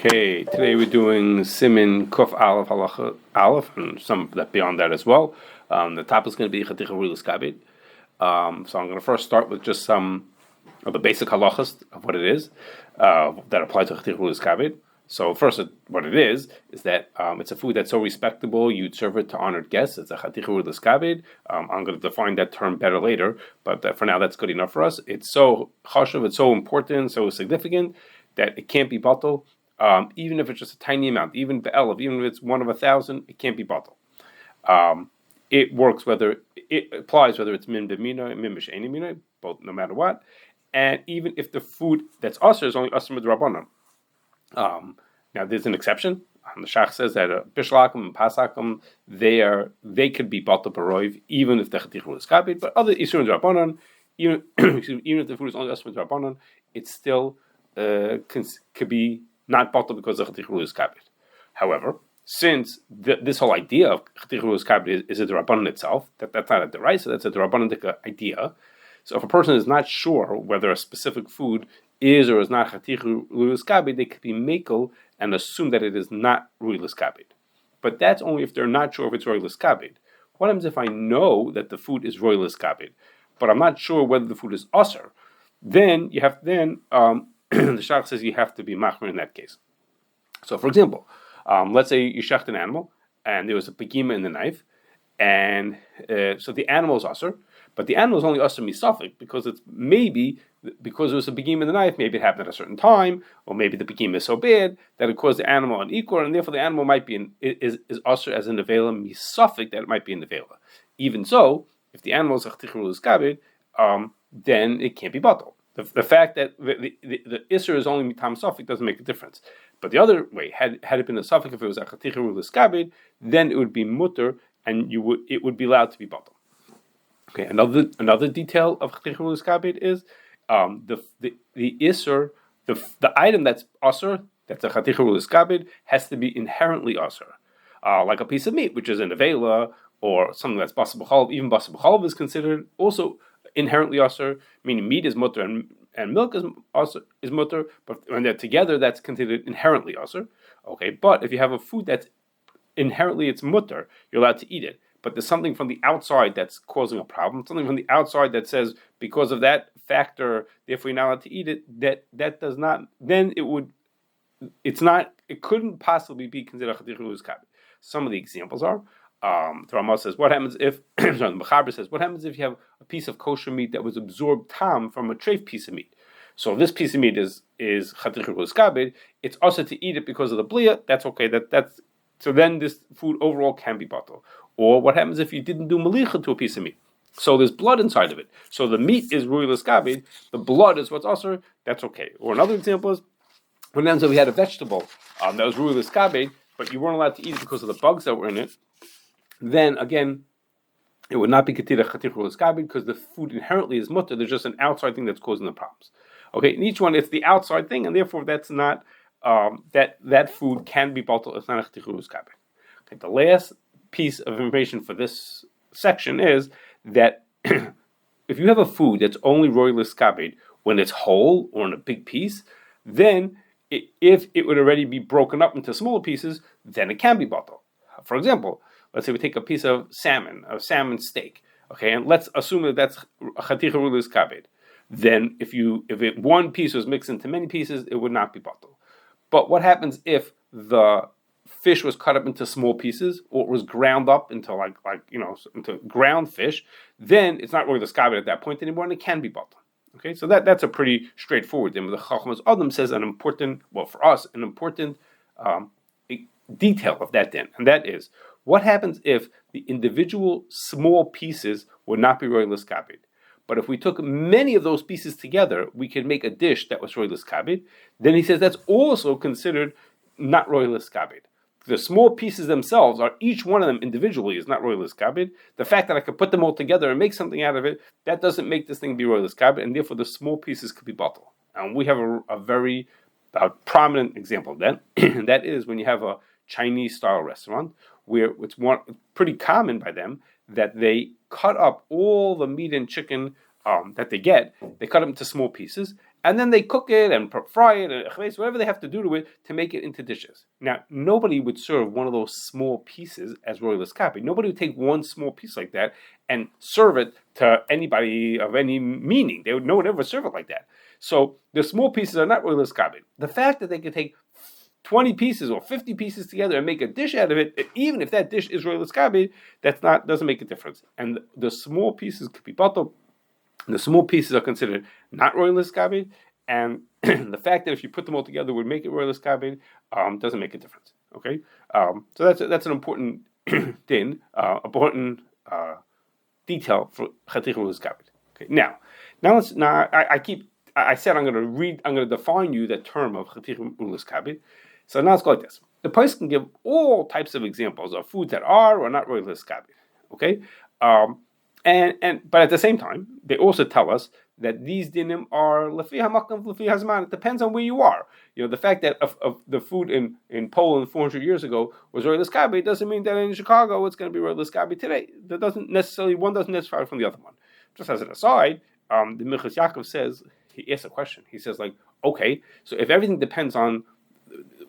Okay, today we're doing Simin Kuf Aleph Halacha Aleph, and some that beyond that as well. The topic is going to be Chatichah Hariuyah Lehiskabed. So I'm going to first start with just some of the basic halachos of what it is that apply to Chatichah Hariuyah Lehiskabed. So first, what it is that it's a food that's so respectable you'd serve it to honored guests. It's a Chatichah Hariuyah Lehiskabed. I'm going to define that term better later, but for now that's good enough for us. It's so chashuv, it's so important, so significant that it can't be batel. Even if it's just a tiny amount, even be'elav, even if it's 1 of 1,000, it can't be batel. It works whether it applies whether it's min b'mina, min b'she'eni mina, both no matter what, and even if the food that's usher is only usher midrabanan. Now there's an exception. The Shach says that bishlakim and pasakim they could be batel b'roiv even if the Chatichah Hariuyah Lehiskabed, but other isurim drabanan, even if the food is only usher midrabanan, it still could be not batel because of Chatichah Hariuyah Lehiskabed. However, since this whole idea of Chatichah Hariuyah Lehiskabed is a D'Rabbanan itself, that's not a D'Oraisa, that's a D'Rabbanan idea. So if a person is not sure whether a specific food is or is not Chatichah Hariuyah Lehiskabed, they could be mekel and assume that it is not Hariuyah Lehiskabed. But that's only if they're not sure if it's Hariuyah Lehiskabed. What happens if I know that the food is Hariuyah Lehiskabed, but I'm not sure whether the food is asr? Then you have the Shach says you have to be machmir in that case. So, for example, let's say you shecht an animal and there was a pegima in the knife, and so the animal is usher, but the animal is only usher misafik because it's maybe because there was a pegima in the knife, maybe it happened at a certain time, or maybe the pegima is so bad that it caused the animal unequal, and therefore the animal might be is usher as in the vela misafik that it might be in the vela. Even so, if the animal is a Chatichah Hariuyah Lehiskabed, then it can't be batel. The fact that the Isser is only mitam safik doesn't make a difference. But the other way, had it been a safik, if it was a Chatichah Hariuyah Lehiskabed, then it would be mutter, and it would be allowed to be batel. Okay, another detail of Chatichah Hariuyah Lehiskabed is the Isser, the item that's asur, that's a Chatichah Hariuyah Lehiskabed, has to be inherently asur, like a piece of meat, which is in a vela, or something that's basa b'chalav. Even basa b'chalav is considered also inherently asur, meaning meat is mutter and milk is mutter, but when they're together, that's considered inherently asur. Okay, but if you have a food that's inherently it's mutter, you're allowed to eat it. But there's something from the outside that's causing a problem, something from the outside that says because of that factor, therefore you're not allowed to eat it. That does not. Then it couldn't possibly be considered Chatichah Hariuyah Lehiskabed. Some of the examples are. The Ramah says, what happens if, the Mechaber says, what happens if you have a piece of kosher meat that was absorbed tam from a treif piece of meat? So if this piece of meat is Chatichah Hariuyah Lehiskabed, it's also to eat it because of the blia, that's okay, so then this food overall can be batel. Or what happens if you didn't do malicha to a piece of meat? So there's blood inside of it. So the meat is Hariuyah Lehiskabed, the blood is what's asur, that's okay. Or another example is, when then we had a vegetable that was Hariuyah Lehiskabed, but you weren't allowed to eat it because of the bugs that were in it, then again, it would not be considered Chatichah Hariuyah Lehiskabed because the food inherently is mutter. There's just an outside thing that's causing the problems. Okay, in each one, it's the outside thing, and therefore that's not that food can be batel. It's not a Chatichah Hariuyah Lehiskabed. Okay, the last piece of information for this section is that if you have a food that's only Hariuyah Lehiskabed when it's whole or in a big piece, then if it would already be broken up into smaller pieces, then it can be batel. For example, let's say we take a piece of salmon steak, okay, and let's assume that that's Chatichah Hariuyah Lehiskabed. Then if one piece was mixed into many pieces, it would not be batel. But what happens if the fish was cut up into small pieces, or it was ground up into into ground fish? Then it's not Hariuyah Lehiskabed at that point anymore, and it can be batel. Okay, so that's a pretty straightforward thing. The Chachmas Adam says an important detail of that then, and that is, what happens if the individual small pieces would not be Hariuyah Lehiskabed? But if we took many of those pieces together, we could make a dish that was Hariuyah Lehiskabed. Then he says that's also considered not Hariuyah Lehiskabed. The small pieces themselves are, each one of them individually is not Hariuyah Lehiskabed. The fact that I could put them all together and make something out of it, that doesn't make this thing be Hariuyah Lehiskabed, and therefore the small pieces could be batel. And we have a very prominent example of that, and that is when you have a Chinese-style restaurant, where it's pretty common by them that they cut up all the meat and chicken that they cut them into small pieces, and then they cook it and fry it and whatever they have to do to it to make it into dishes. Now, nobody would serve one of those small pieces as roy l'skabi. Nobody would take one small piece like that and serve it to anybody of any meaning. No one would ever serve it like that. So the small pieces are not roy l'skabi. The fact that they could take 20 pieces or 50 pieces together and make a dish out of it, even if that dish is roy l'skabi, doesn't make a difference. And the small pieces could be bitul. The small pieces are considered not roy l'skabi, and the fact that if you put them all together would make it roy l'skabi doesn't make a difference. Okay, so that's an important din, important detail for chatichah lehiskabed. Okay, now I said I'm going to define you that term of chatichah lehiskabed. So now let's go like this. The place can give all types of examples of foods that are or not roy l'skabi. Okay. But at the same time, they also tell us that these dinim are lefi hamakam lefi hazman. It depends on where you are. The fact that of the food in Poland 400 years ago was roy l'skabi doesn't mean that in Chicago it's going to be roy l'skabi today. One doesn't necessarily from the other one. Just as an aside, the Minchas Yaakov says, he asks a question. He says, like, okay, so if everything depends on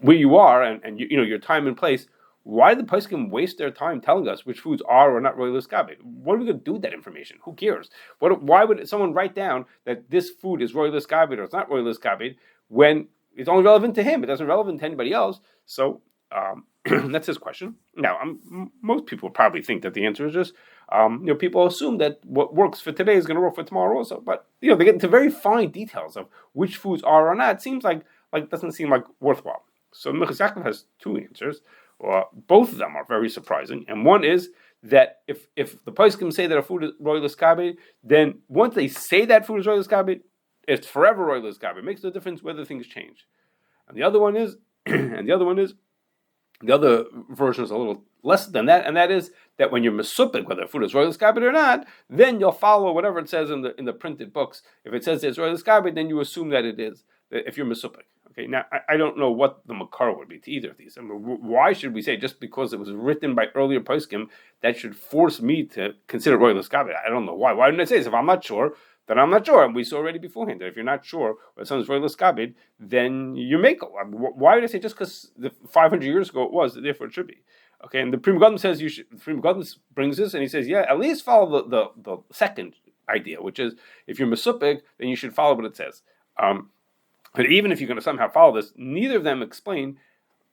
where you are and your time and place, why the poskim waste their time telling us which foods are or not roy l'skabi? What are we going to do with that information? Who cares? Why would someone write down that this food is roy l'skabi or it's not roy l'skabi when it's only relevant to him? It doesn't relevant to anybody else. So that's his question. Now, most people probably think that the answer is just people assume that what works for today is going to work for tomorrow also. But they get into very fine details of which foods are or not. It seems like doesn't seem like worthwhile. So Minchas Yaakov has two answers. Both of them are very surprising, and one is that if the poskim say that a food is roy l'skabi, then once they say that food is roy l'skabi, it's forever roy l'skabi. It makes no difference whether things change. And the other one is, the other version is a little less than that, and that is that when you're mesupik whether food is roy l'skabi or not, then you'll follow whatever it says in the printed books. If it says it's roy l'skabi, then you assume that it is. If you're mesupik. Okay, now I don't know what the makar would be to either of these. I mean, why should we say just because it was written by earlier poskim that should force me to consider roy l'skabi? I don't know why. Why didn't I say this? If I'm not sure, then I'm not sure. And we saw already beforehand that if you're not sure whether something's roy l'skabi, then you make it. I mean, why would I say just because 500 years ago it was, therefore it should be? Okay, and the Pri Megadim says you should. The Pri Megadim brings this and he says, yeah, at least follow the second idea, which is if you're mesupik, then you should follow what it says. But even if you're going to somehow follow this, neither of them explain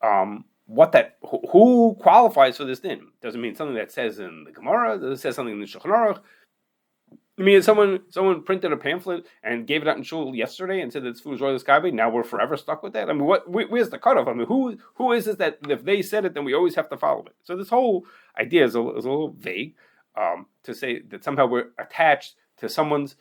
who qualifies for this din. Doesn't mean something that says in the Gemara. Does it say something in the Shulchan Aruch? I mean, someone printed a pamphlet and gave it out in shul yesterday and said that this food is roy l'skabi. Now we're forever stuck with that. I mean, where's the cutoff? I mean, who is it that if they said it, then we always have to follow it? So this whole idea is a little vague to say that somehow we're attached to someone's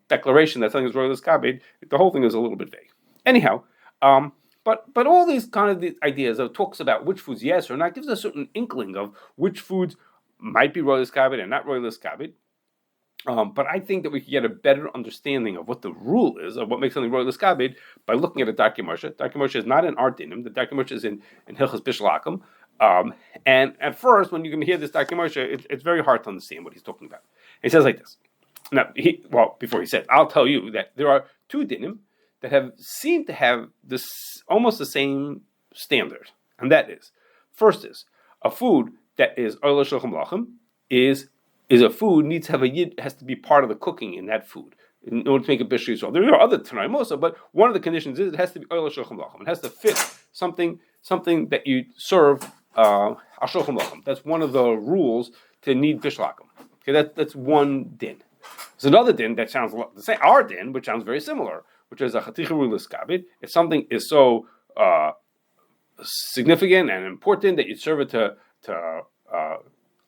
declaration that something is roy l'skabi. The whole thing is a little bit vague. Anyhow, but all these kind of ideas of talks about which foods yes or not gives a certain inkling of which foods might be roy l'skabi and not roy l'skabi. But I think that we can get a better understanding of what the rule is of what makes something roy l'skabi by looking at a Darkei Moshe. Darkei Moshe is not in our dinim. The Darkei Moshe is in Hilchos Bishul Hakum. And at first, when you're going to hear this Darkei Moshe, it's very hard to understand what he's talking about. He says like this. Now, before he said, I'll tell you that there are two dinim that seem to have this almost the same standard, and that is, first is a food that is oil shulchan malachim is a food needs to have a yid, has to be part of the cooking in that food in order to make a bishul yisrael. There are other tanaim also, but one of the conditions is it has to be oil shulchan malachim. It has to fit something that you serve a shulchan malachim. That's one of the rules to need bishul hakum. Okay, that's one din. There's another din that sounds the same. Our din, which sounds very similar, which is a chatichah hariuyah lehiskabed. If something is so significant and important that you serve it to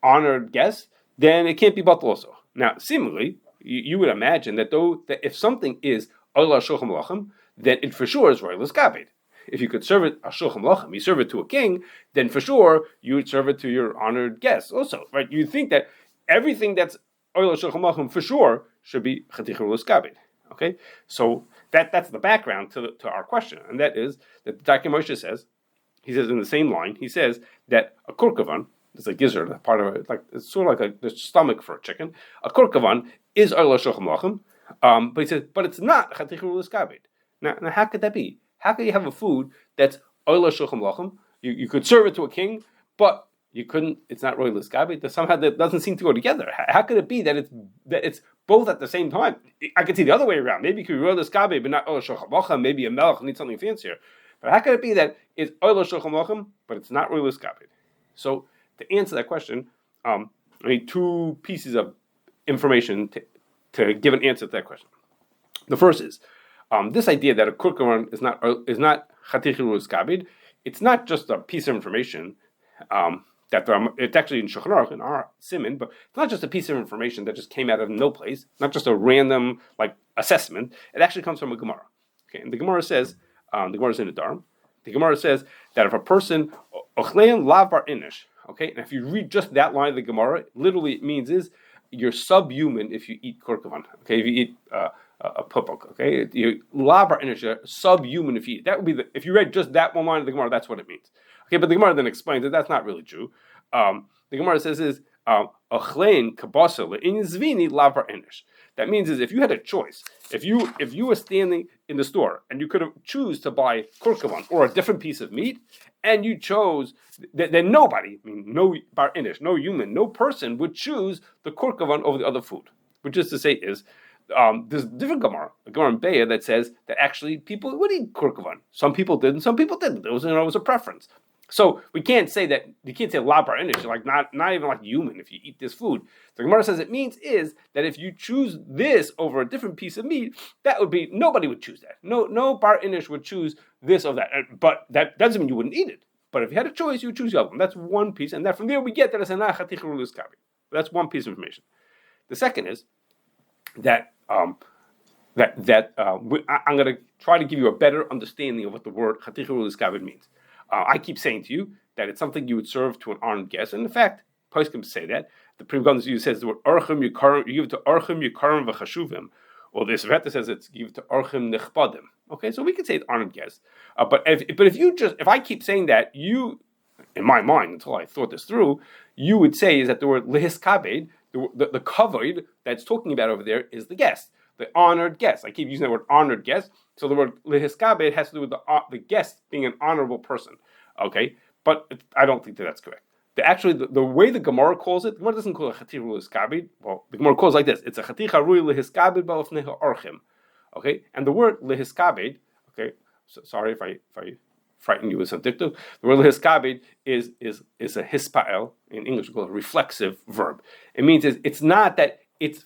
honored guests, then it can't be bitul also. Now, similarly, you would imagine that that if something is olah shulchan malachim, then it for sure is roy l'skabi. If you could serve it a shulchan malachim, you serve it to a king, then for sure you would serve it to your honored guests also, right? You think that everything that's olah shulchan malachim for sure should be chatichah hariuyah lehiskabed. Okay, so that's the background to our question, and that is that the Darkei Moshe says, he says in the same line, he says that a kurkavan, it's a gizzard, part of it, like it's sort of like the stomach for a chicken. A kurkavan is olah shulchan malachim. But he says, but it's not Chatichah Hariuyah Lehiskabed. Now, how could that be? How could you have a food that's Oila Shulchan Lachem? You could serve it to a king, but you couldn't. It's not Hariuyah Lehiskabed. Somehow that doesn't seem to go together. How could it be that it's both at the same time? I could see the other way around. Maybe it could be Hariuyah Lehiskabed, but not Oila Shulchan Lachem. Maybe a melech needs something fancier. But how could it be that it's Oila Shulchan Lachem, but it's not Hariuyah Lehiskabed? So to answer that question, I need two pieces of information to give an answer to that question. The first is this idea that a kurkavan is not Chatichah Hariuyah Lehiskabed. It's not just a piece of information it's actually in Shulchan Aruch, in our siman, but it's not just a piece of information that just came out of no place, not just a random assessment. It actually comes from a Gemara. Okay, and the Gemara says, the Gemara is in the Dharm. The Gemara says that if a person ochlein lav bar inish, okay, and if you read just that line of the Gemara, literally it means is you're subhuman if you eat kurkavan. Okay, if you eat a pupuk, okay, you lav bar inish, you're subhuman if you eat. That would be if you read just that one line of the Gemara, that's what it means. Okay, but the Gemara then explains that that's not really true. The Gemara says is ochlein kabasa le'in zvini lav bar inish. That means is if you had a choice, if you were standing in the store and you could have choose to buy kurkavan or a different piece of meat, and you chose, then nobody, no bar inish, no human, no person would choose the kurkavan over the other food. Which is to say is, there's a different Gemara, a Gemara in Beya that says that actually people would eat kurkavan. Some people did and some people didn't. It was a preference. So we can't say that, you can't say la bar inish, not even like human if you eat this food. The Gemara says it means is that if you choose this over a different piece of meat, that would be, nobody would choose that. No bar inish would choose this or that. But that doesn't mean you wouldn't eat it. But if you had a choice, you would choose the other one. That's one piece. And that from there we get that it's a Chatichah Hariuyah Lehiskabed. That's one piece of information. The second is that I'm going to try to give you a better understanding of what the word Chatichah Hariuyah Lehiskabed means. I keep saying to you that it's something you would serve to an honored guest, and in fact, poskim say that the Pri Megadim says the word Orchim Yikarim, you give it to Orchim Yikarim v'Chashuvim, or the Sveta says it's give it to Orchim Nechbadim. Okay, so we could say it's honored guest, but if I keep saying that, you, in my mind, until I thought this through, you would say is that the word Lehiskabed, the kavod that's talking about over there is the guest, the honored guest. I keep using the word honored guest. So the word lehiskabed has to do with the guest being an honorable person. Okay, but I don't think that's correct. The way the Gemara calls it, the Gemara doesn't call it Chatichah Hariuyah Lehiskabed. Well, the Gemara calls it like this: it's a Chatichah Hariuyah Lehiskabed b'lefnecha orchim. Okay, and the word lehiskabed. Okay, so sorry if I frighten you with some dictum. The word lehiskabed is a hispael. In English we call it a reflexive verb. It means it's not that it's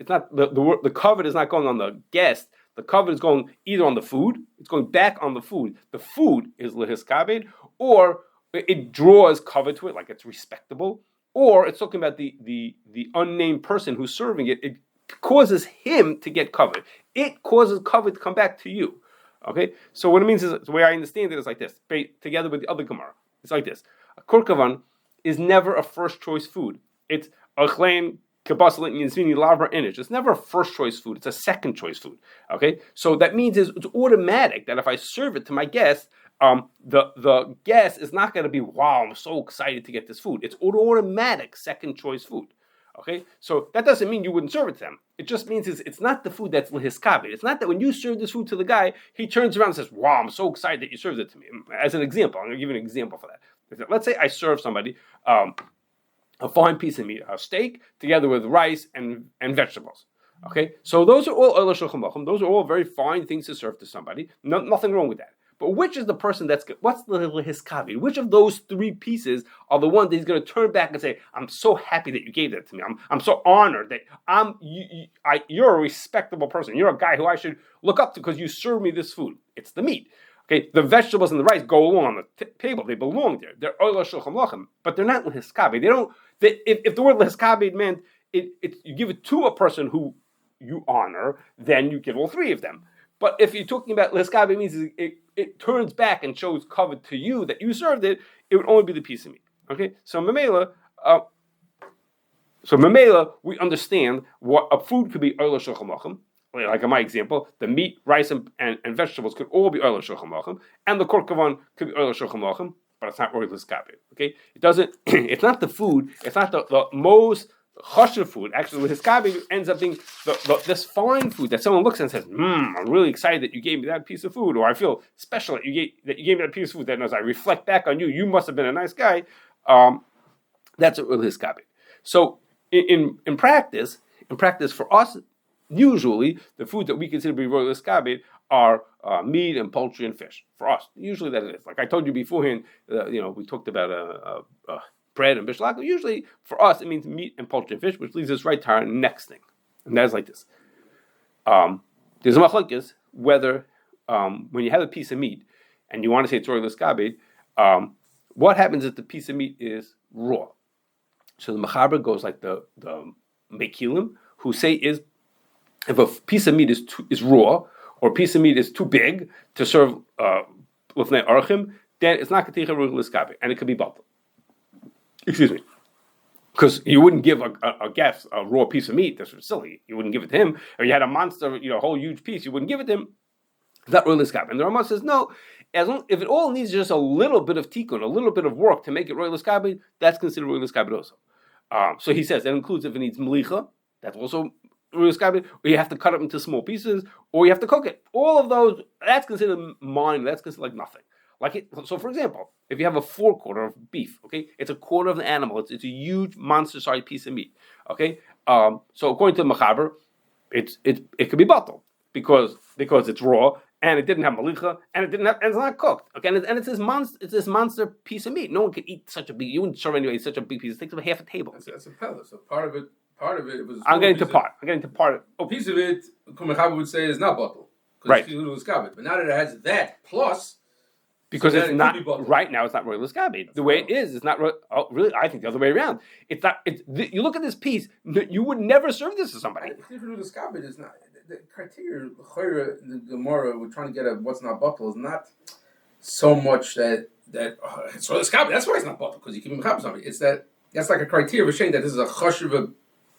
not the covet is not going on the guest. The covet is going either on the food, it's going back on the food. The food is lehiskabed, or it draws covet to it, like it's respectable, or it's talking about the unnamed person who's serving it. It causes him to get covet. It causes covet to come back to you. Okay, so what it means is, the way I understand it is like this, together with the other Gemara. It's like this: a kurkavan is never a first choice food. It's achlein it's never a first choice food, it's a second choice food. Okay, so that means it's automatic that if I serve it to my guest, the guest is not going to be, wow, I'm so excited to get this food. It's automatic second choice food. Okay, so that doesn't mean you wouldn't serve it to them. It just means it's not the food that's lehiskabed. It's not that when you serve this food to the guy, he turns around and says, wow, I'm so excited that you served it to me. As an example, I'm going to give you an example for that. Let's say I serve somebody a fine piece of meat, a steak, together with rice and vegetables. Okay, so those are all oila shulchan lachem. Those are all very fine things to serve to somebody. Nothing wrong with that. But which is the person what's the lehiskabed? Which of those three pieces are the one that he's going to turn back and say, I'm so happy that you gave that to me. I'm so honored that you're a respectable person. You're a guy who I should look up to because you served me this food. It's the meat. Okay, the vegetables and the rice go along on the table. They belong there. They're oila shulchan lachem, but they're not lehiskabed. They don't. If the word lehiskabed meant you give it to a person who you honor, then you give all three of them. But if you're talking about lehiskabed, it means it turns back and shows covet to you that you served it. It would only be the piece of meat. Okay, so memela, we understand what a food could be oila shulchan lachem. Like in my example, the meat, rice, and vegetables could all be oila shulchan lachem, and the kurkavan could be oila shulchan lachem, but it's not oila lehiskabed. Okay, it doesn't. It's not the food. It's not the most choshev food, actually with hiskabed, ends up being this fine food that someone looks at and says, I'm really excited that you gave me that piece of food, or I feel special that you gave me that piece of food, that as I reflect back on you, you must have been a nice guy. That's a real hiskabed. So in practice for us, usually the food that we consider to be royal hiskabed are meat and poultry and fish. For us, usually that is. Like I told you beforehand, we talked about bread and bishlaka. Usually for us, it means meat and poultry and fish, which leads us right to our next thing, and that is like this. There's a machlokes whether when you have a piece of meat and you want to say it's royal hiskabed, what happens if the piece of meat is raw? So the mechaber goes like the mekilim, who say is if a piece of meat is raw, or a piece of meat is too big to serve lifnei archim, then it's not Chatichah Hariuyah Lehiskabed, and it could be Bitul. Excuse me. Because you wouldn't give a guest a raw piece of meat. That's silly. You wouldn't give it to him. Or you had a monster, a whole huge piece, you wouldn't give it to him. That Hariuyah Lehiskabed. And the Ramah says, no, if it all needs just a little bit of tikkun, a little bit of work to make it Hariuyah Lehiskabed, that's considered Hariuyah Lehiskabed also. So he says that includes if it needs melicha, that's also Hariuyah Lehiskabed, or you have to cut it into small pieces, or you have to cook it. All of those, that's considered minor, that's considered like nothing. So for example, if you have a 4/4 of beef, okay, it's a quarter of the animal, it's a huge monster-sized piece of meat, okay. So according to the mechaber, it could be Bitul because it's raw and it didn't have malicha and it's not cooked, okay, and it's this monster piece of meat. No one could eat such a big. You wouldn't serve anybody such a big piece. It takes up half a table. That's a pellet. So part of it was. I'm getting to part. A piece of it, Mechaber would say, is not Bitul, right? But now that it has that plus. Because it's not right now. It's not Hariuyah Lehiskabed. The way it is, it's not. Oh, really? I think the other way around. It's not. You look at this piece. You would never serve this to somebody. Hariuyah Lehiskabed is not the criteria. The Gemara we're trying to get at what's not Bitul is not so much that it's Hariuyah Lehiskabed. That's why it's not Bitul, because you keep mechaber somebody. It's that's like a criteria of saying that this is a choshev,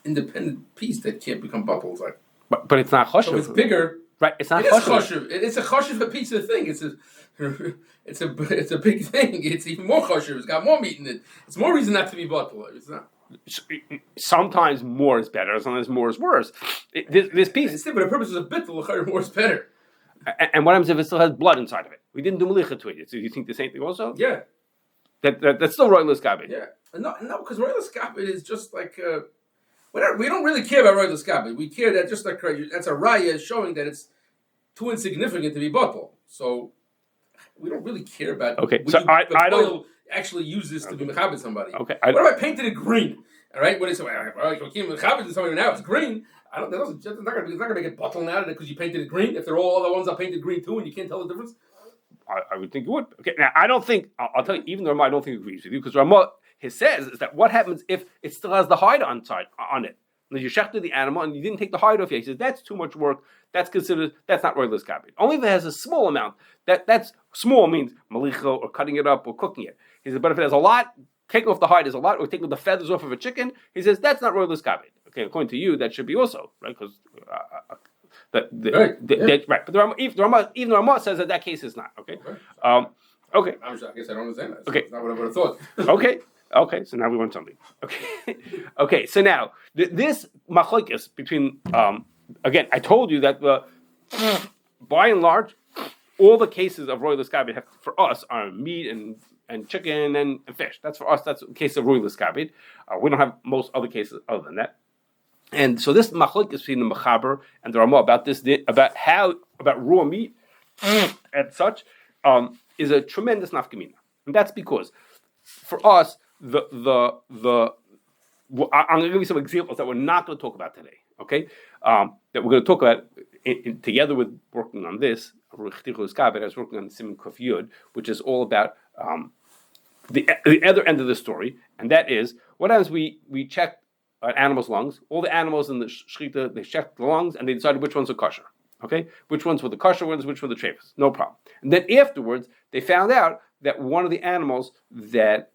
independent piece that can't become Bitul. It's like, but it's not choshev. So it's bigger. Right, it's not choshev. It's a choshev piece of the thing. It's a big thing. It's even more choshev. It's got more meat in it. It's more reason not to be Bitul. It's not. Sometimes more is better. Sometimes more is worse. This piece. But the purpose of Bitul, more is better. And what happens if it still has blood inside of it? We didn't do melicha to it. So you think the same thing also? Yeah. That's still Hariuyah Lehiskabed. Yeah. No, because Hariuyah Lehiskabed is just like. We don't really care about Hariuyah Lehiskabed. We care that just like that's a raya showing that it's too insignificant to be Bitul. So we don't really care about. Okay, so I don't actually use this to be mechaber somebody. Okay, what if I painted it green? All right, what is it? Mechaber to somebody now it's green. It's not going to make it Bitul now because you painted it green. If they're all other ones are painted green too, and you can't tell the difference. I would think it would. Okay, now I don't think I'll tell you. Even Ramah, I don't think agrees with you because Ramah says is that what happens if it still has the hide on it. You shechted the animal and you didn't take the hide off yet. He says that's too much work. That's not Hariuyah Lehiskabed. Only if it has a small amount. That's small means malicha or cutting it up or cooking it. He says, but if it has a lot, taking off the hide is a lot, or taking the feathers off of a chicken. He says that's not Hariuyah Lehiskabed. Okay, according to you, that should be also right because right. But even the Ramah says that case is not okay. Okay. I guess I don't understand that. Okay, that's not what I would have thought. Okay, so now we want something. Okay. So now this machlokes between again, I told you that by and large, all the cases of Hariuyah Lehiskabed for us are meat and chicken and fish. That's for us. That's the case of Hariuyah Lehiskabed. We don't have most other cases other than that. And so this machlokes between the mechaber and the Ramah about raw meat and such is a tremendous nafkamina, and that's because for us. I'm going to give you some examples that we're not going to talk about today, okay? That we're going to talk about together with working on this. Chatichah Hariuyah Lehiskabed, I was working on Siman Kuf Yud, which is all about the other end of the story, and that is what happens. We check an animal's lungs. All the animals in the shechita, they checked the lungs and they decided which ones are kosher. Okay, which ones were the kosher ones, which were the treifas. No problem. And then afterwards, they found out that one of the animals that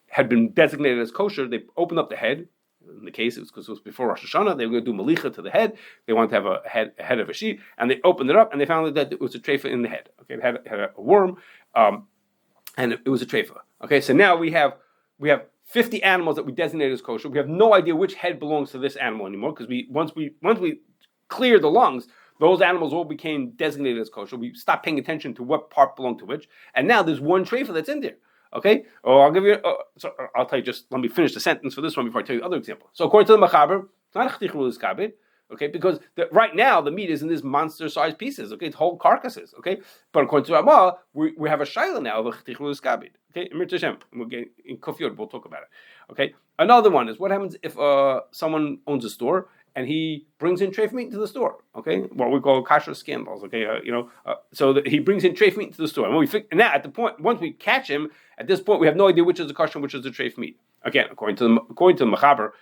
had been designated as kosher, they opened up the head. In the case, it was because it was before Rosh Hashanah. They were going to do malicha to the head. They wanted to have a head of a sheep, and they opened it up, and they found that it was a treifa in the head. Okay, it had a worm, and it was a treifa. Okay, so now we have we have 50 animals that we designate as kosher. We have no idea which head belongs to this animal anymore because once we clear the lungs, those animals all became designated as kosher. We stopped paying attention to what part belonged to which, and now there's one treifa that's in there. Okay, I'll tell you. Just let me finish the sentence for this one before I tell you the other example. So according to the Machaber, it's not a Chatichah Hariuyah Lehiskabed. Okay, because right now the meat is in these monster-sized pieces. Okay, it's whole carcasses. Okay, but according to Ramah, we have a shaila now of a Chatichah Hariuyah Lehiskabed. Okay, we'll get in Kufiyot. We'll talk about it. Okay, another one is what happens if someone owns a store and he brings in treif meat into the store. Okay, what we call Kashrus scandals. Okay, so he brings in treif meat into the store, and now at the point once we catch him, at this point we have no idea which is the kosher and which is the treif meat. Again, according to the Machaber,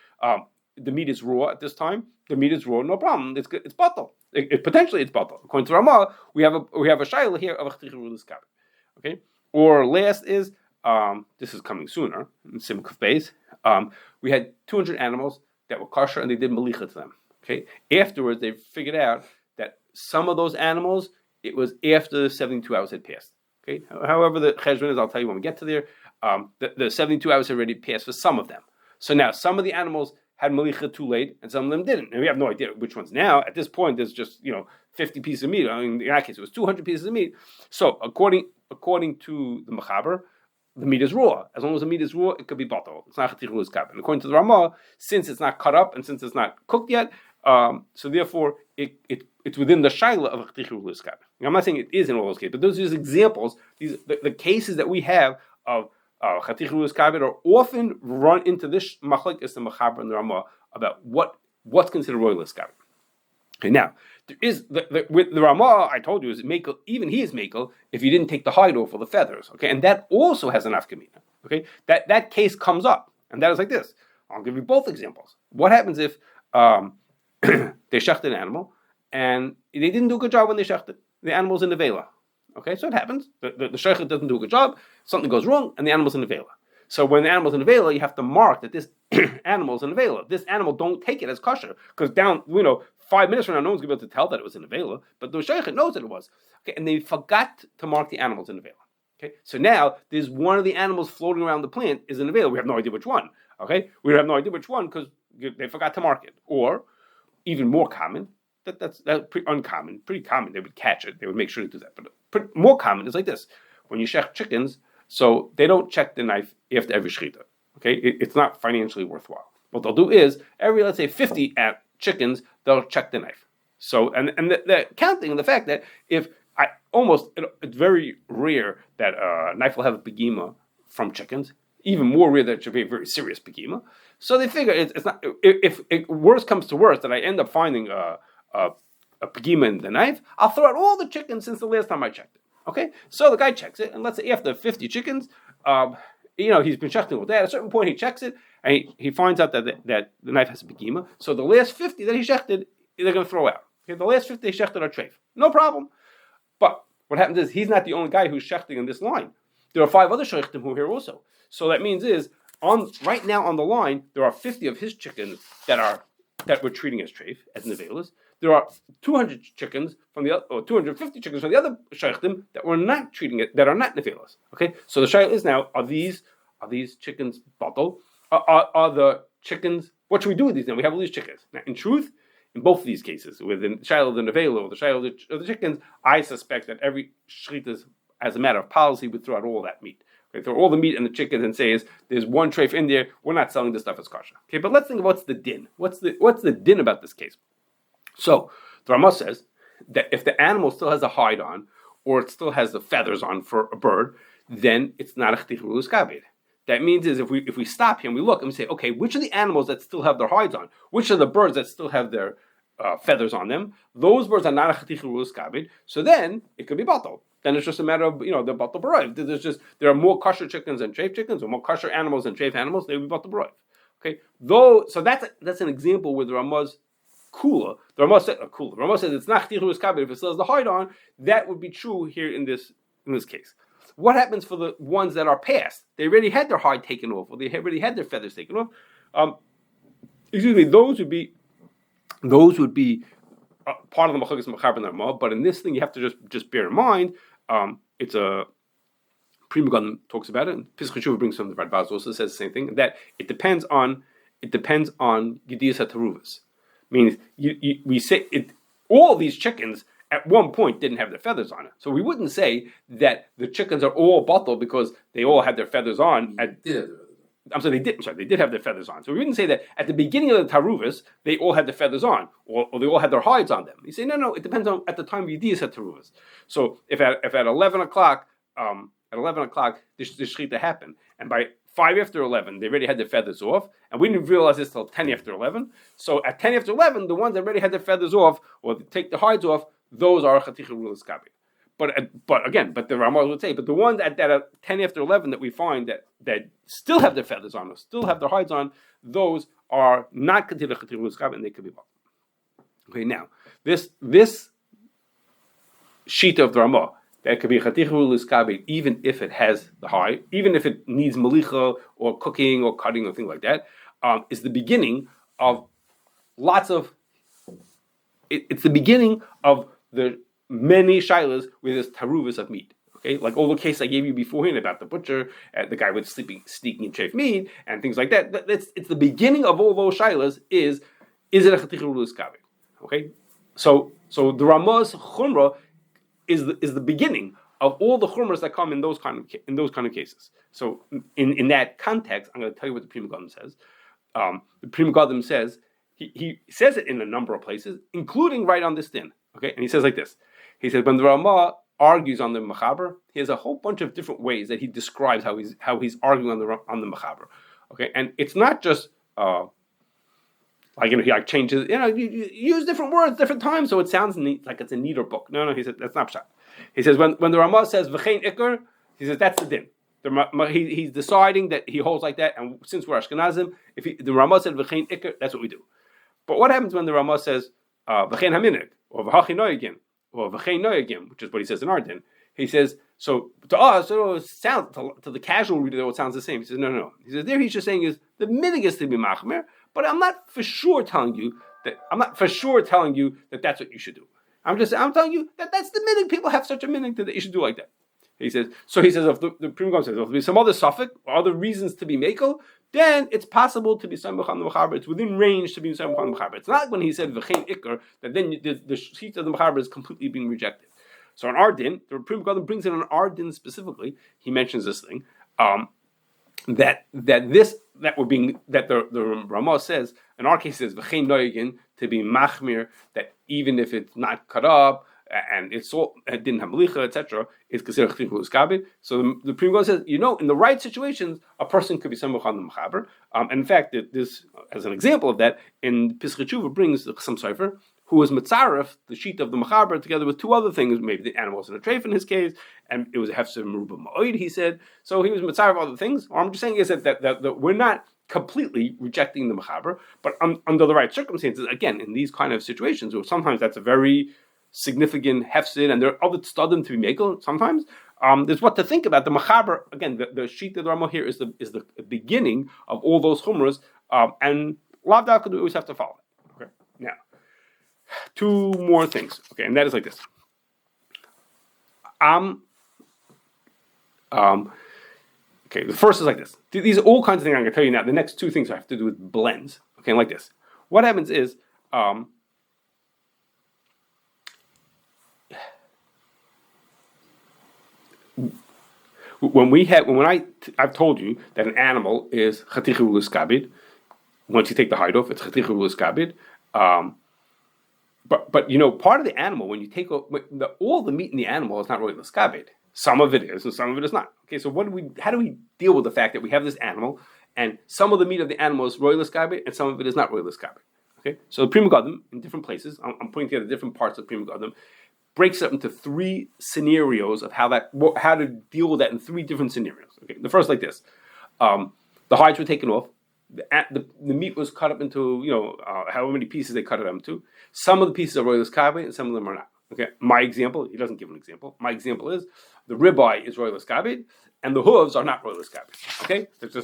the meat is raw at this time. The meat is raw, no problem. It's good. It's batal. Potentially it's batal. According to Ramah, we have a shayla here of a Chatichah Hariuyah Lehiskabed. Okay, or last is this is coming sooner in Sim Kuf Beis. We had 200 animals that were kosher and they did malicha to them. Okay, afterwards they figured out that some of those animals it was after 72 hours had passed. Okay, however the cheshbon is, I'll tell you when we get to there. The 72 hours had already passed for some of them. So now some of the animals had malicha too late, and some of them didn't. And we have no idea which ones now. At this point, there's just 50 pieces of meat. I mean, in that case, it was 200 pieces of meat. So according to the Machaber, the meat is raw. As long as the meat is raw, it could be batal. It's not Chatichah Hariuyah Lehiskabed. And according to the Ramah, since it's not cut up and since it's not cooked yet, so therefore it's within the shaila of Chatichah Hariuyah Lehiskabed. I'm not saying it is in all those cases, but those are just examples. These the cases that we have of Chatichah Hariuyah Lehiskabed are often run into this machlokes the Machaber and the Ramah about what's considered royal Lehiskabed. Okay, now there is with the Ramah I told you is mekel. Even he is mekel if you didn't take the hide off or the feathers. Okay, and that also has an afkamina. Okay, that case comes up, and that is like this. I'll give you both examples. What happens if they shechted an animal and they didn't do a good job when they shechted the animal's in the vela? Okay, so it happens. The shechet doesn't do a good job. Something goes wrong, and the animal's in the vela. So when the animal's in the vela, you have to mark that this animal's in the vela. This animal, don't take it as kosher, because 5 minutes from now, no one's going to be able to tell that it was in the vela, but the shechet knows that it was. Okay, and they forgot to mark the animals in the vela. Okay, so now there's one of the animals floating around the plant is in the vela. We have no idea which one. Okay, we have no idea which one because they forgot to mark it. Or even more common, that's pretty uncommon, pretty common. They would catch it. They would make sure to do that. But more common is like this: when you shech chickens, so they don't check the knife after every shechita. Okay, it's not financially worthwhile. What they'll do is let's say 50 chickens, they'll check the knife. So and the counting and the fact that it's very rare that a knife will have a begima from chickens. Even more rare that it should be a very serious begima. So they figure it's not. If worse comes to worse, that I end up finding a begima in the knife, I'll throw out all the chickens since the last time I checked it. Okay, so the guy checks it, and let's say after 50 chickens, he's been checking all day. At a certain point, he checks it, and he finds out that the knife has a begima. So the last 50 that he shechted, they're going to throw out. Okay, the last 50 they shechted are treif, no problem. But what happens is he's not the only guy who's shechting in this line. There are 5 other shechtim who are here also. So that means right now on the line there are 50 of his chickens that we're treating as treif, as nevelas. There are 200 chickens from the or 250 chickens from the other shaykhim that we're not treating it, that are not nevelas. Okay, so the shaykh is now: are these chickens batal? Are the chickens? What should we do with these now? We have all these chickens. Now, in truth, in both of these cases, with the shaykh of the nevela or the shaykh of the chickens, I suspect that every shechita, as a matter of policy, would throw out all that meat. Okay, throw all the meat and the chickens and say, there's one treif in there. We're not selling this stuff as kosher. Okay, but let's think of what's the din. What's the din about this case? So the Ramah says that if the animal still has a hide on, or it still has the feathers on for a bird, then it's not a Chatichah Hariuyah Lehiskabed. That means is if we stop here and we look and we say, okay, which are the animals that still have their hides on? Which are the birds that still have their feathers on them? Those birds are not a Chatichah Hariuyah Lehiskabed. So then it could be batal. Then it's just a matter of the batal b'roiv. There are more kosher chickens than treif chickens, or more kosher animals than treif animals. They would be batal b'roiv. Okay, so that's an example where the Ramah's kula. The Ramah says it's not Chatichah Hariuyah Lehiskabed if it still has the hide on. That would be true here in this case. What happens for the ones that are past? They already had their hide taken off, or they already had their feathers taken off. Those would be part of the machlokes Machaber and Ramah. But in this thing, you have to just bear in mind it's a Pri Megadim talks about it, and Pesach Tshuva brings from the Radbaz also says the same thing, that it depends on Gediyas HaTeruvas. Means we say it. All these chickens at one point didn't have their feathers on it, so we wouldn't say that the chickens are all batal because they all had their feathers on. They did have their feathers on. So we wouldn't say that at the beginning of the Taruvas they all had their feathers on, or they all had their hides on them. You say no. It depends on at the time Gediyas HaTeruvas. So if at 11 o'clock, the shechita happened, and by 5 after 11, they already had their feathers off, and we didn't realize this till 10 after 11. So at 10 after 11, the ones that already had their feathers off, or take the hides off, those are Chatichah Hariuyah Lehiskabed. But the Ramah would say, but the ones at 10 after 11 that we find that still have their feathers on, or still have their hides on, those are not considered Chatichah Hariuyah Lehiskabed, and they could be bought. Okay, now, this sheet of the Ramah, that could be Chatichah Hariuyah Lehiskabed, even if it has the hide, even if it needs malicha or cooking or cutting or things like that, is the beginning of lots of. It's the beginning of the many shilas where there's taruvas of meat. Okay, like all the cases I gave you beforehand about the butcher, the guy with sneaking and chafe meat, and things like that. It's the beginning of all those shilas. Is it a Chatichah Hariuyah Lehiskabed? Okay, so the Ramah's chumrah is the beginning of all the chumras that come in those kind of cases. So in that context, I'm going to tell you what the Pri Megadim says. The Pri Megadim says he says it in a number of places, including right on this din. Okay, and he says like this. He says when the Ramah argues on the mechaber, he has a whole bunch of different ways that he describes how he's arguing on the mechaber. Okay, and it's not just he changes. You use different words, different times, so it sounds neat, like it's a neater book. No, he said that's not pshat. He says when the Ramah says v'chein ikar, he says that's the din. He's deciding that he holds like that, and since we're Ashkenazim, the Ramah said v'chein ikar, that's what we do. But what happens when the Ramah says v'chein haminik or v'hachi noyagim or v'chein noyagim, which is what he says in our din? He says so to us. It sounds to the casual reader, it sounds the same. He says no. He says there he's just saying is the minig is to be machmer. But I'm not for sure telling you that that's what you should do. I'm telling you that that's the minig. People have such a minig that you should do like that. He says if the Pri Megadim says if there's some other suffix or other reasons to be makel, then it's possible to be samech on the mechaber. It's within range to be samech on the mechaber. It's not when he said v'chein ikar that then the sheet of the mechaber is completely being rejected. So on our din, the Pri Megadim brings in on our din specifically. He mentions this thing. That the Ramah says in our case says v'chein noyagin to be machmir, that even if it's not cut up and it didn't have malicha, etc., it's considered Chatichah Hariuyah Lehiskabed. So the Pri Megadim says, in the right situations, a person could be samech on the mechaber. And in fact, this as an example of that, in Pesach Tshuva brings some Sefer who was mitzaref the sheet of the mechaber together with two other things. Maybe the animals in a treif in his case, and it was a hefzer meruba ma'oid. He said so. He was mitzaref other things. What I'm just saying is that we're not completely rejecting the mechaber, but under the right circumstances, again, in these kind of situations, where sometimes that's a very significant hefsid, and there are other studim to be makel. Sometimes there's what to think about. The mechaber, again, the sheet of the Ramah here is the beginning of all those chumras, and lav da'aka we always have to follow it. Okay, now. Two more things, okay, and that is like this. Okay, the first is like this. These are all kinds of things I'm going to tell you now. The next two things have to do with blends, okay, like this. What happens is, I've told you that an animal is Chatichah Hariuyah Lehiskabed. Once you take the hide off, it's Chatichah Hariuyah Lehiskabed. But part of the animal, when you take all the meat in the animal is not really Lehiskabed. Some of it is, and some of it is not. Okay, so how do we deal with the fact that we have this animal, and some of the meat of the animal is royal Lehiskabed, and some of it is not royal Lehiskabed? Okay, so the Pri Megadim in different places, I'm putting together different parts of the Pri Megadim, breaks up into three scenarios of how to deal with that in three different scenarios. Okay, the first like this: the hides were taken off. The meat was cut up into however many pieces they cut it up into. Some of the pieces are royal Lehiskabed and some of them are not. Okay, my example, he doesn't give an example. My example is the ribeye is royal Lehiskabed and the hooves are not royal Lehiskabed. Okay, that's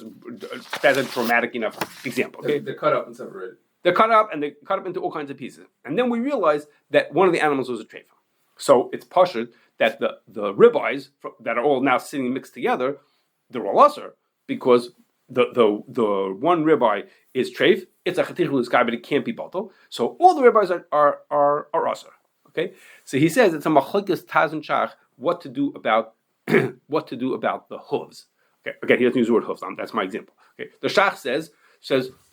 a dramatic enough example. Okay, they're cut up and separated. They're cut up and they cut up into all kinds of pieces. And then we realize that one of the animals was a treifa. So it's pashut that the ribeyes that are all now sitting mixed together, they're all usher because the one ribeye is treif. It's a Chatichah Lehiskabed. It can't be Bitul. So all the ribeyes are usher. Okay. So he says it's a machlokes Taz and Shach what to do about the hooves. Okay. Again, he doesn't use the word hooves. That's my example. Okay. The Shach says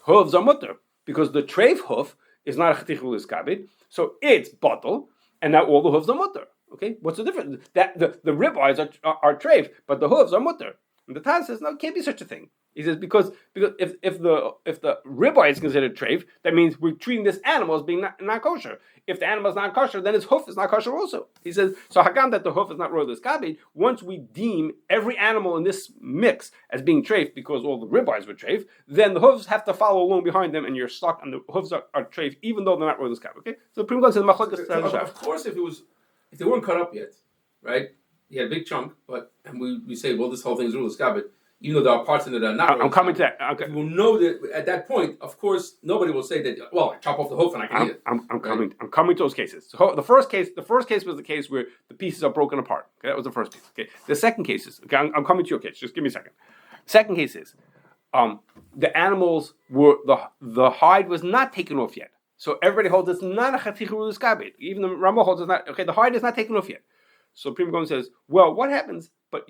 hooves are mutter because the treif hoof is not a Chatichah Lehiskabed, so it's Bitul, and now all the hooves are mutter. Okay, what's the difference? That the ribeyes are treif, but the hooves are mutter. And the Taz says no, it can't be such a thing. He says because if the ribeye is considered treif, that means we're treating this animal as being not kosher. If the animal is not kosher, then its hoof is not kosher also. He says so. Hagam that the hoof is not royal lehiskabed. Once we deem every animal in this mix as being treif because all the ribeyes were treif, then the hooves have to follow along behind them, and you're stuck, and the hooves are treif even though they're not royal lehiskabed. Okay, so the Pri Megadim says machlokes. Of course, if they weren't cut up yet, right? You had a big chunk, and we say, well, this whole thing is royal lehiskabed. Even though there are parts in it that are not. I'm coming to that. Okay. We'll know that at that point, of course, nobody will say that. Well, I chop off the hoof and I can eat it. I'm coming to those cases. So the first case was the case where the pieces are broken apart. Okay, that was the first case. Okay, the second case is. Okay, I'm coming to your case. Just give me a second. Second case is, the animals were the hide was not taken off yet. So everybody holds it's not a Chatichah Lehiskabed. Even the Rambam holds it's not. Okay, the hide is not taken off yet. So Pri Megadim says, well, what happens? But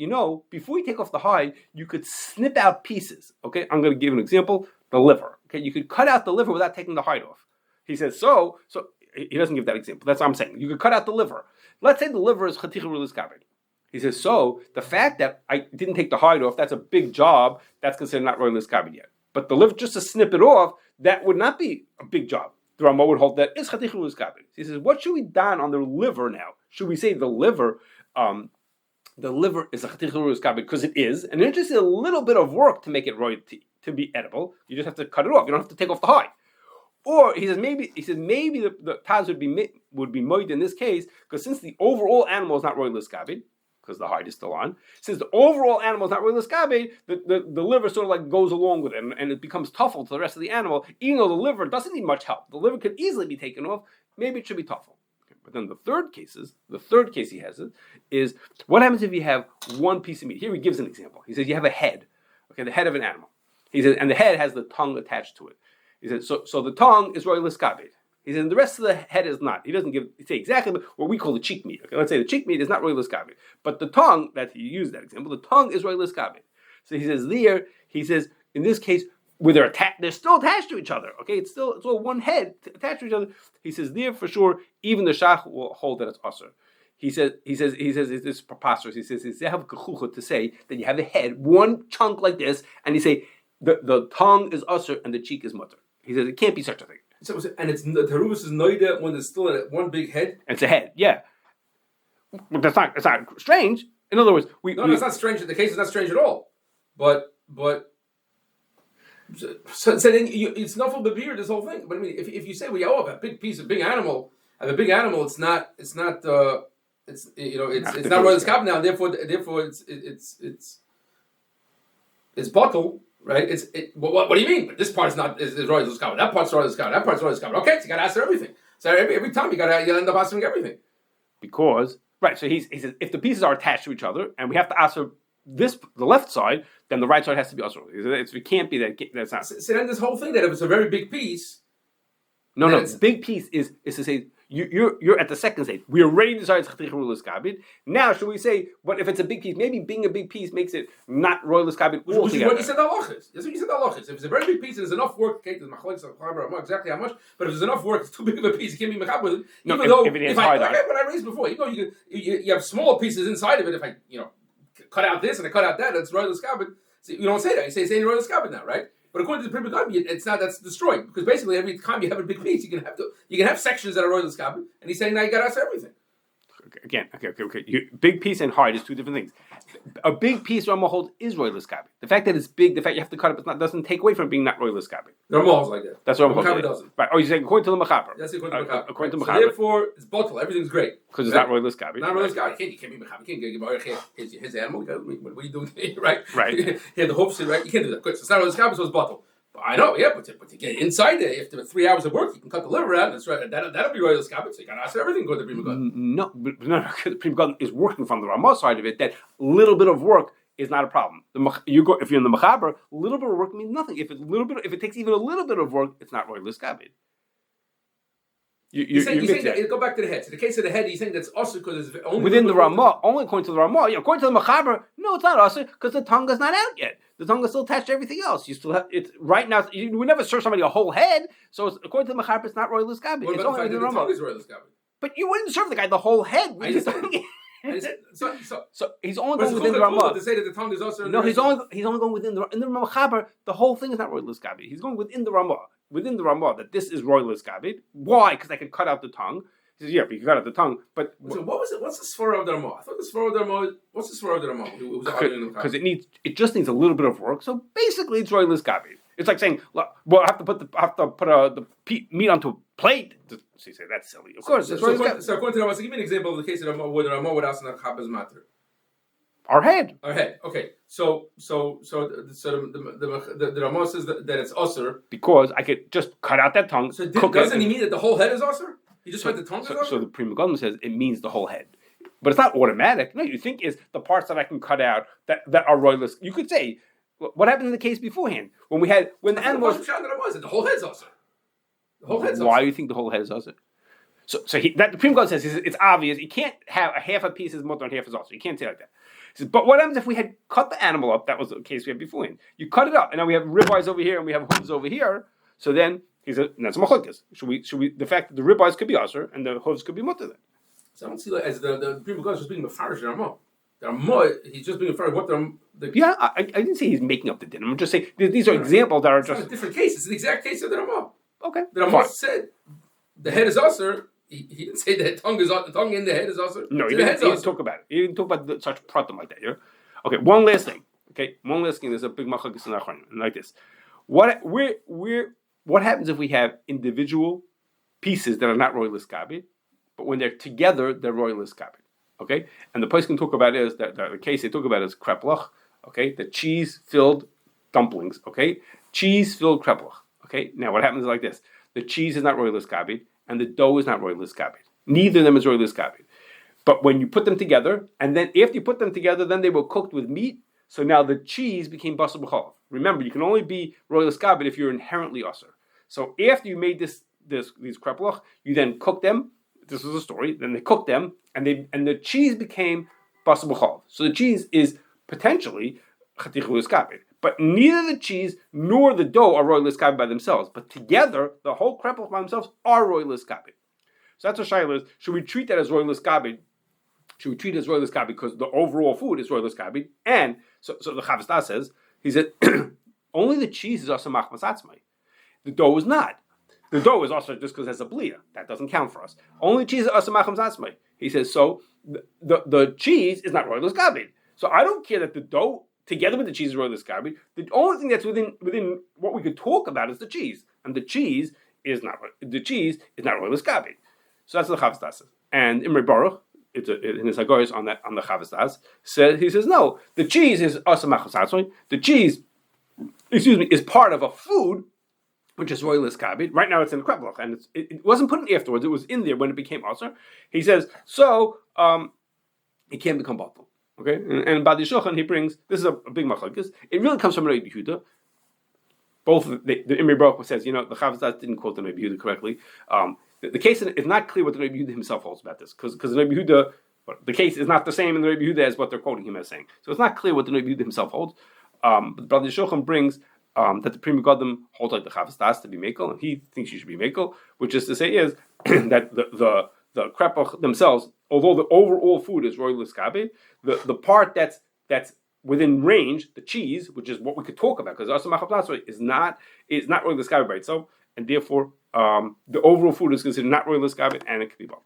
before you take off the hide, you could snip out pieces. Okay, I'm going to give an example. The liver. Okay, you could cut out the liver without taking the hide off. He says, so he doesn't give that example. That's what I'm saying. You could cut out the liver. Let's say the liver is Chatichah Lehiskabed. He says, so the fact that I didn't take the hide off, that's a big job. That's considered not royal lehiskabed yet. But the liver, just to snip it off, that would not be a big job. The Rambam would hold that it's Chatichah Lehiskabed. He says, what should we don on the liver now? Should we say the liver is a Chatichah Lehiskabed because it is, and it's just a little bit of work to make it royalty to be edible. You just have to cut it off. You don't have to take off the hide. Or he says maybe the Taz would be moed in this case because since the overall animal is not royal lehiskabed because the hide is still on, since the overall animal is not royal lehiskabed, the liver sort of like goes along with it and it becomes tuffle to the rest of the animal. Even though the liver doesn't need much help, the liver could easily be taken off. Maybe it should be tuffle. But then the third case he has is what happens if you have one piece of meat? Here he gives an example. He says you have a head, okay, the head of an animal. He says, and the head has the tongue attached to it. He says, so the tongue is royal lehiskabed. He says, and the rest of the head is not. He doesn't say exactly what we call the cheek meat. Okay, let's say the cheek meat is not royal lehiskabed, but the tongue that he used that example, the tongue is royal lehiskabed. So he says in this case. Where they're still attached to each other. Okay, it's all one head attached to each other. He says there for sure. Even the shach will hold that it's usher. He says it's preposterous. He says they have kachucha to say that you have a head, one chunk like this, and you say the tongue is usher and the cheek is mutter. He says it can't be such a thing. So, and it's the Terubis is noida when there's still one big head. It's a head, yeah. But that's not strange. In other words, it's not strange. The case is not strange at all. But. So then it's not for the beer. This whole thing. But I mean, if you say I have a big piece of big animal, it's not royal lehiskabed now. Therefore it's Bitul, right? What do you mean? But this part is not is royal lehiskabed. That part's royal lehiskabed. That part's royal lehiskabed. Okay, so you got to answer everything. So every time you end up answering everything. Because right. So he says if the pieces are attached to each other and we have to answer the left side, then the right side has to be usher. It can't be that. That's not. So then this whole thing that if it's a very big piece. No. Big piece is to say you're at the second stage. We already decided Chatichah Lehiskabed. Now should we say, but if it's a big piece, maybe being a big piece makes it not royal lehiskabed altogether. Which is what he said halachos. That's what he said halachos. If it's a very big piece and there's enough work, okay, there's exactly how much. But if there's enough work, it's too big of a piece. You can't be mechab with it. Even though what I raised before, you have smaller pieces inside of it. If I cut out this and I cut out that, that's royal lehiskabed. So you don't say that. You say it's royal lehiskabed now, right? But according to the Pri Megadim, it's not. That's destroyed because basically every time you have a big piece, you can have sections that are royal lehiskabed, and he's saying now you got to answer everything. Okay. Big piece and hide is two different things. A big piece Rambam holds is royal lehiskabed. The fact that it's big, the fact you have to cut it, doesn't take away from being not royal lehiskabed. The Rambam holds like that. That's what Rambam holds. Doesn't. Right. Oh, you're saying according to the Mechaber. That's according to the Mechaber. According to Mechaber. So therefore, it's Bitul. Everything's great because it's not royal lehiskabed. Not royal lehiskabed. You can't be Mechaber. You can't give his animal. What are you doing? Right. Right. He had the hooves, right? You can't do that. Good. So it's not royal lehiskabed. So it's Bitul. I know, yeah, but to get inside there, after 3 hours of work, you can cut the liver out. That's right. That'll be royal scabbat. So you got to ask everything go to the Prima God. No, the Prima God is working from the Ramah side of it. That little bit of work is not a problem. If you're in the Mechaber, a little bit of work means nothing. If it takes even a little bit of work, it's not royal scabbat. You're saying that, go back to the head. So the case of the head, he's saying that's also because it's only within the Ramah, only according to the Ramah. According to the Mechaber, no, it's not also because the tongue is not out yet. The tongue is still attached to everything else. You still have it's right now. You would never serve somebody a whole head. So according to the Mechaber, it's not royal scabbat. It's only the tongue is royal scabbat. But you wouldn't serve the guy the whole head. So he's only going within the Ramah. To say that the tongue is also no, he's only going within the Mechaber. The whole thing is not royal scabbat. He's going within the Ramah. Within the Ramah, that this is royal scabbat. Why? Because I could cut out the tongue. He says, yeah, but you can cut out the tongue. But so what was it? What's the svara of the Ramah? I thought the svara of the Ramah. What's the svara of the Ramah? Because it just needs a little bit of work. So basically, it's royal scabbat. It's like saying, well, I have to put the meat onto a plate. So you say that's silly. Of course. So according to the Ramah, give me an example of the case of the Ramah where the Ramah would ask the Chabaz matter. Our head. Okay. So the Ramah says that it's usher because I could just cut out that tongue. So doesn't he mean that the whole head is usher? You just heard the tongue is usher? So the Prima Gadol says it means the whole head, but it's not automatic. No, you think is the parts that I can cut out that are royalist. You could say what happened in the case beforehand when the animal was the whole head's usher. The whole head's usher. Why do you think the whole head is usher? So the Prima Gadol says it's obvious. You can't have a half a piece is mutter and half is usher. You can't say like that. Says, but what happens if we had cut the animal up? That was the case we had beforehand. You cut it up, and now we have ribeyes over here, and we have hooves over here. So then he said, "That's machlokes. Should we? The fact that the ribeyes could be usher and the hooves could be mutter then." So I don't see like as the Prima Gadol was being mefarish the Ramah. The Ramah, he's just being mefarish. What the yeah, I didn't say he's making up the din. I'm just saying these are examples that are just a different case. It's the exact case of the Ramah. Okay, the Ramah said the head is usher. He didn't say the tongue in the head is also. No, he didn't talk about it. He didn't talk about such pratim like that. Yeah. Okay. One last thing. There's a big machlokes in Achronim, like this. What happens if we have individual pieces that are not royal scabbat, but when they're together, they're royal scabbat? Okay. And the place can talk about is that the case they talk about is kreplach. Okay. The cheese-filled dumplings. Okay. Cheese-filled kreplach. Okay. Now what happens is like this: the cheese is not royal scabbat. And the dough is not royal scabbat. Neither of them is royal scabbat. But when you put them together, and then after you put them together, then they were cooked with meat. So now the cheese became basar b'chalav. Remember, you can only be royal scabbat if you're inherently usher. So after you made these kreplach, you then cook them. This was a story. Then they cooked them, and the cheese became basar b'chalav. So the cheese is potentially chatichah Hariuyah. But neither the cheese nor the dough are royal scabbat by themselves. But together, the whole kreplach by themselves are royal scabbat. So that's what Shaila is. Should we treat that as royal scabbat? Should we treat it as royal scabbat because the overall food is royal scabbat? And so the Chavasta says, he said, only the cheese is also machmas atzmai. The dough is not. The dough is also just because it has a blia. That doesn't count for us. Only cheese is also machmas atzmai. He says, so the cheese is not royal scabbat. So I don't care that the dough together with the cheese is royal scabbat. The only thing that's within what we could talk about is the cheese, and the cheese is not royal scabbat. So that's the Chavasta says. And Imre Baruch, in his Hagoyos on the Chavasta says no, the cheese is asa machmas atzmai. The cheese, is part of a food which is royal scabbat. Right now it's in the kreplach, and it wasn't put in afterwards. It was in there when it became asur. He says so. It can't become batul. Okay, and by the Shulchan he brings this is a big machlokes. It really comes from Rabbi Yehuda. Both the Imre Baruch says, the Chavasta didn't quote the Rabbi Yehuda correctly. The case is not clear what the Rabbi Yehuda himself holds about this because the Rabbi Yehuda, the case is not the same in the Rabbi Yehuda as what they're quoting him as saying. So it's not clear what the Rabbi Yehuda himself holds. But the Shulchan brings that the Prima Gadol holds like the Chavasta to be mekel, and he thinks you should be mekel, which is to say is that the kreplach themselves, although the overall food is royal scabbat, the part that's within range, the cheese, which is what we could talk about, because asa machmas atzmai is not royal scabbat by itself, and therefore the overall food is considered not royal scabbat, and it could be bought.